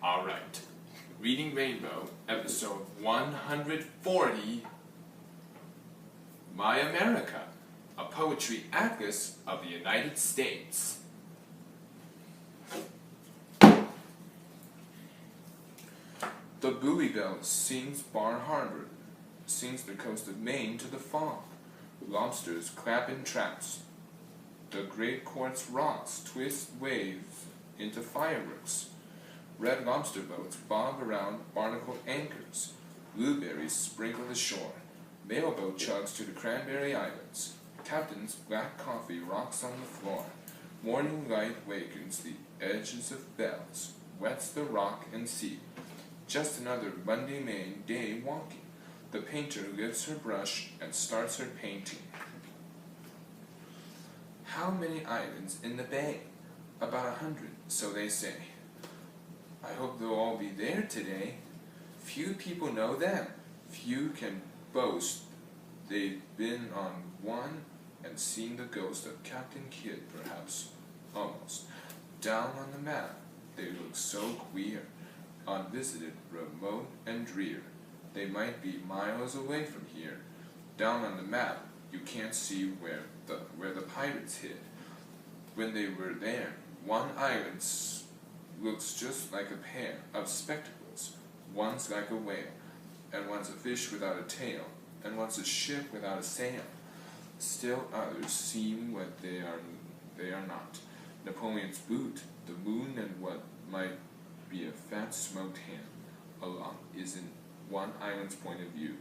Alright, Reading Rainbow, episode 140, My America, a poetry atlas of the United States. The buoy bell sings Bar Harbor, sings the coast of Maine to the fog. Lobsters clap in traps. The great quartz rocks twist waves into fireworks. Red lobster boats bob around barnacle anchors. Blueberries sprinkle the shore. Mailboat chugs to the Cranberry Islands. Captain's black coffee rocks on the floor. Morning light wakens the edges of bells, wets the rock and sea. Just another Monday, Maine day walking. The painter lifts her brush and starts her painting. How many islands in the bay? About 100, so they say. I hope they'll all be there today. Few people know them. Few can boast they've been on one and seen the ghost of Captain Kidd, perhaps, almost. Down on the map, they look so queer, unvisited, remote, and drear. They might be miles away from here. Down on the map, you can't see where the pirates hid. When they were there, one island looks just like a pair of spectacles. One's like a whale, and one's a fish without a tail, and one's a ship without a sail. Still others seem what they are not. Napoleon's boot, the moon, and what might be a fat smoked ham along is in one island's point of view.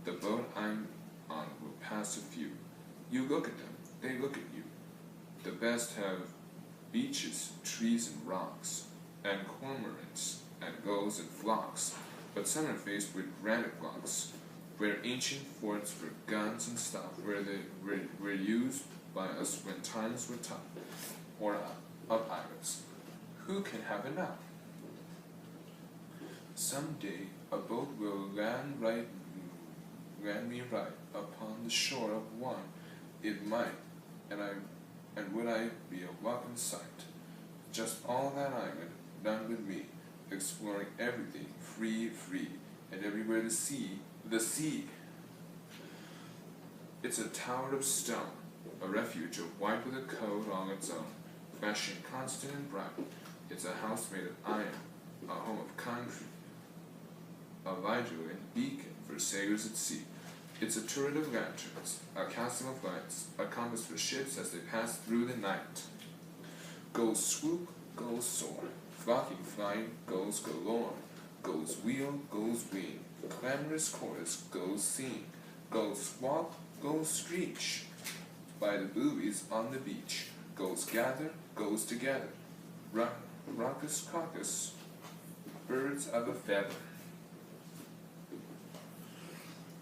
The boat I'm on will pass a few. You look at them, they look at you. The best have beaches, trees, and rocks, and cormorants, and gulls and flocks, but some are faced with granite blocks, where ancient forts for guns and stuff, where they were used by us when times were tough, or of pirates. Who can have enough? Some day a boat will land me right upon the shore of one. It might, and would I be a welcome sight. Just all that island, done with me, exploring everything, free, and everywhere the sea. It's a tower of stone, a refuge of white with a code all its own, fashioned constant and bright. It's a house made of iron, a home of concrete, a vigilant beacon for sailors at sea. It's a turret of lanterns, a castle of lights, a compass for ships as they pass through the night. Goes swoop, goes soar, flocking, flying, goes galore, goes wheel, goes wing, clamorous chorus, goes sing, goes squawk, goes screech. By the buoys on the beach, goes gather, goes together, raucous caucus, birds of a feather.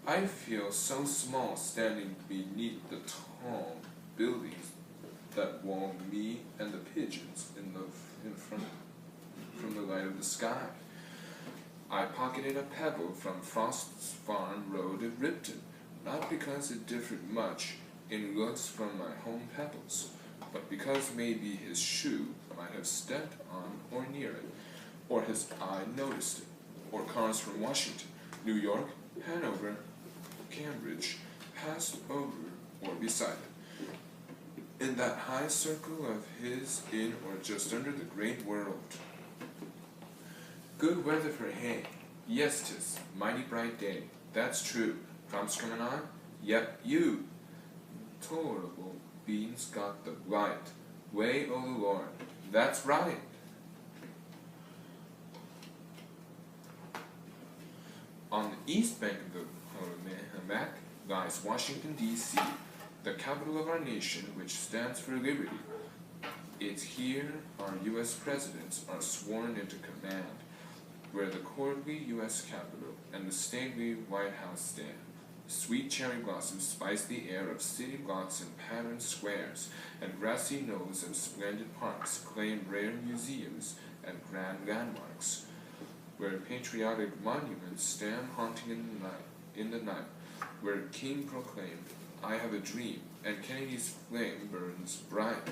I feel so small standing beneath the tall buildings that wall me and the pigeons in front from the light of the sky. I pocketed a pebble from Frost's Farm Road at Ripton, not because it differed much in looks from my home pebbles, but because maybe his shoe might have stepped on or near it, or his eye noticed it, or cars from Washington, New York, Hanover, Cambridge passed over or beside it, in that high circle of his, in or just under the great world. Good weather for hay. Yes, 'tis mighty bright day. That's true. Crops coming on? Yep, you. Tolerable beans got the blight. Way o' the Lord. That's right. On the east bank of the Potomac lies Washington, D.C., the capital of our nation, which stands for liberty. It's here our U.S. presidents are sworn into command, where the courtly U.S. Capitol and the stately White House stand. Sweet cherry blossoms spice the air of city blocks and patterned squares, and grassy knolls of splendid parks claim rare museums and grand landmarks, where patriotic monuments stand haunting in the night, where King proclaimed, "I have a dream," and Kennedy's flame burns bright.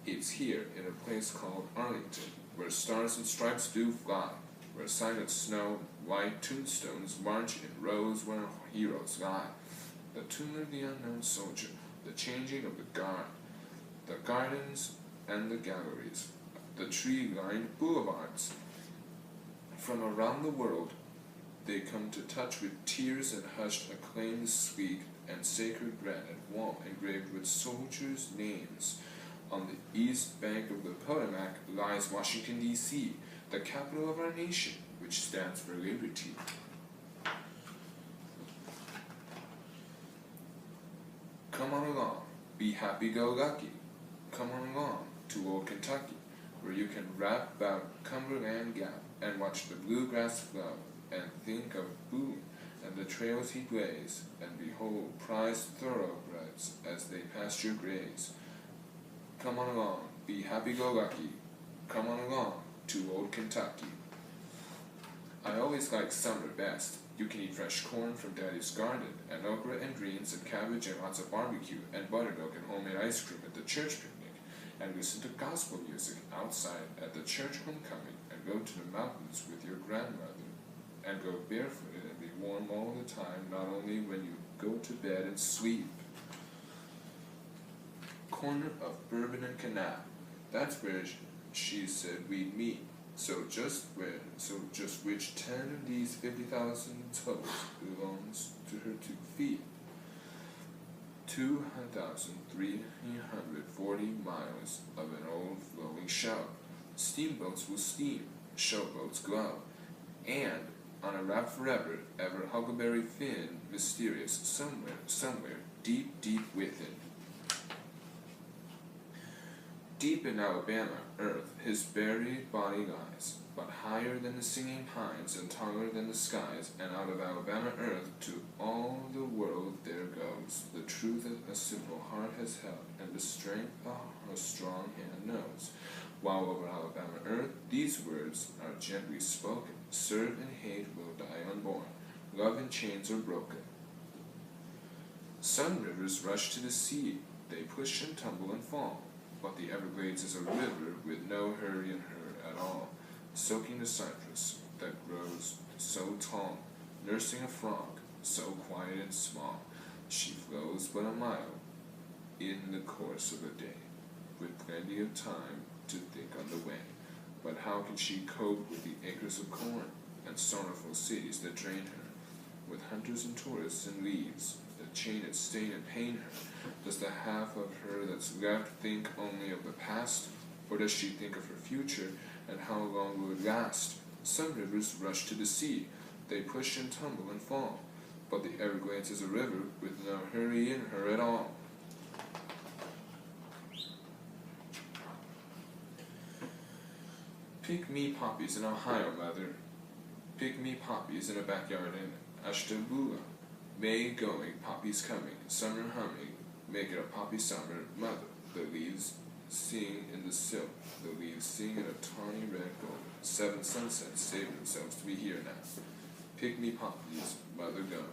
It's here, in a place called Arlington, where stars and stripes do fly, where silent snow, white tombstones march in rows where heroes lie. The tomb of the unknown soldier, the changing of the guard, the gardens and the galleries, the tree-lined boulevards. From around the world, they come to touch with tears and hushed acclaim the sweet and sacred granite wall engraved with soldiers' names. On the east bank of the Potomac lies Washington, D.C., the capital of our nation, which stands for liberty. Come on along, be happy-go-lucky. Come on along to old Kentucky, where you can rap about Cumberland Gap and watch the bluegrass flow and think of Boone and the trails he blazed, and behold prized thoroughbreds as they pasture graze. Come on along, be happy-go-lucky. Come on along to old Kentucky. I always like summer best. You can eat fresh corn from Daddy's garden, and okra and greens and cabbage and lots of barbecue, and buttermilk and homemade ice cream at the church picnic, and listen to gospel music outside at the church homecoming, and go to the mountains with your grandmother, and go barefooted and be warm all the time, not only when you go to bed and sleep. Corner of Bourbon and Canal. That's where she said we'd meet. So just which 10 of these 50,000 toes belongs to her 2 feet? 2,340 miles of an old flowing show. Steamboats will steam, showboats glow, and on a raft forever, ever Huckleberry Finn, mysterious, somewhere, deep, deep within. Deep in Alabama earth his buried body lies, but higher than the singing pines and taller than the skies, and out of Alabama earth to all the world there goes the truth that a simple heart has held, and the strength a strong hand knows. While over Alabama earth these words are gently spoken, serve and hate will die unborn, love and chains are broken. Sun rivers rush to the sea, they push and tumble and fall, but the Everglades is a river with no hurry in her at all, soaking the cypress that grows so tall, nursing a frog so quiet and small. She flows but a mile in the course of a day, with plenty of time to think on the way. But how can she cope with the acres of corn and sorrowful cities that drain her, with hunters and tourists and leaves that chain and stain and pain her? Does the half of her that's left think only of the past, or does she think of her future, and how long will it last? Some rivers rush to the sea, they push and tumble and fall, but the Everglades is a river with no hurry in her at all. Pick me poppies in Ohio, mother. Pick me poppies in a backyard in Ashtabula. May going, poppies coming, summer humming, make it a poppy summer, mother. The leaves sing in the silk, the leaves sing in a tawny red gold. 7 sunsets save themselves to be here now. Pick me poppies, mother, go.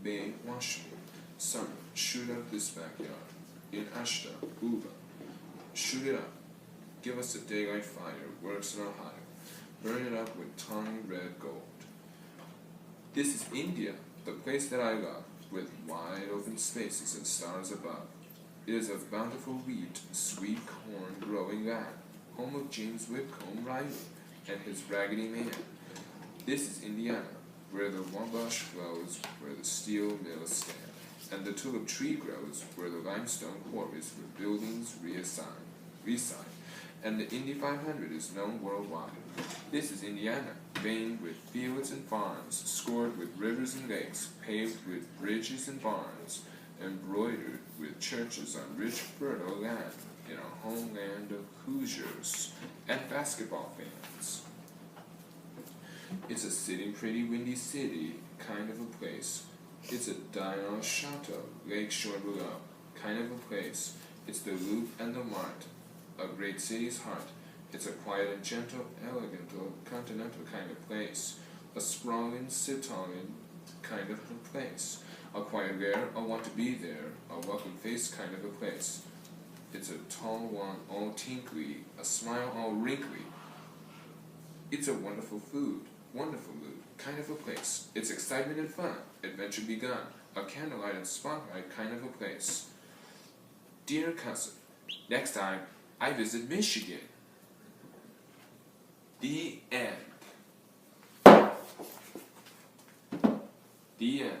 May wash me, summer, shoot up this backyard, in Ashtabula. Shoot it up. Give us a daylight fire, works in Ohio. Burn it up with tawny red gold. This is India, the place that I love, with wide open spaces and stars above. It is a bountiful wheat, sweet corn growing land, home of James Whitcomb Riley and his Raggedy Man. This is Indiana, where the Wabash flows, where the steel mills stand, and the tulip tree grows, where the limestone quarries for buildings reassigned, and the Indy 500 is known worldwide. This is Indiana, veined with fields and farms, scored with rivers and lakes, paved with bridges and barns, embroidered with churches on rich fertile land, in a homeland of Hoosiers and basketball fans. It's a sitting pretty windy city, kind of a place. It's a Dino Chateau, lakeshore below, kind of a place. It's the Loop and the Mart, a great city's heart. It's a quiet and gentle, elegant, continental kind of place. A sprawling, sit-on kind of a place. A quiet there, a want to be there, a welcome face kind of a place. It's a tall one, all tinkly, a smile all wrinkly. It's a wonderful food, wonderful mood, kind of a place. It's excitement and fun, adventure begun, a candlelight and spotlight kind of a place. Dear cousin, next time I visit Michigan. The end. The end.